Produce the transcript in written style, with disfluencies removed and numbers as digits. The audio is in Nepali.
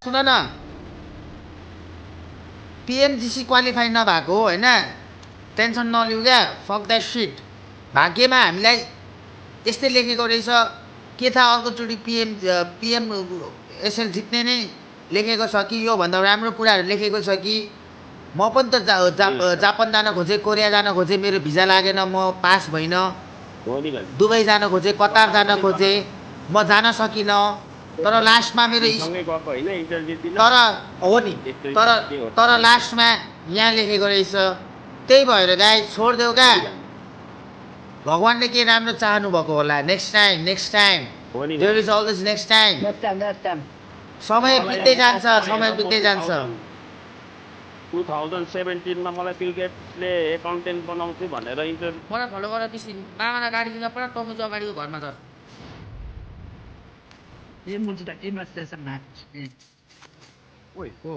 सुन न पिएमजिसी क्वालिफाई नभएको हो होइन टेन्सन नलिउ क्या फक द्याट सिट भाग्यमा हामीलाई त्यस्तै लेखेको रहेछ के थाहा अर्कोचोटि पिएम एसएल जित्ने नै लेखेको छ कि योभन्दा राम्रो कुराहरू लेखेको छ कि म पनि त जापान जान खोजेँ कोरिया जान खोजेँ मेरो भिजा लागेन म पास भइनँ दुबई जान खोजेँ कतार जान खोजेँ म जान सकिनँ तर लास्टमा मेरो तर हो नि तर लास्टमा यहाँ लेखेको रहेछ त्यही भएर गाई छोडिदेऊ क्या भगवान्ले के राम्रो चाहनु भएको होला next time there is always next time समय बित्दै जान्छ 2017 मा मलाई बिल गेट्सले एकाउन्टेन्ट बनाउँछु भनेर इन्टरभ्यू मलाई फलो गरेर पिसी मामालाई गाडी दिँदा पुरा टमेटो अगाडिको घरमा त ये मुझे इन्भेस्टेसन म्याच ओइ हो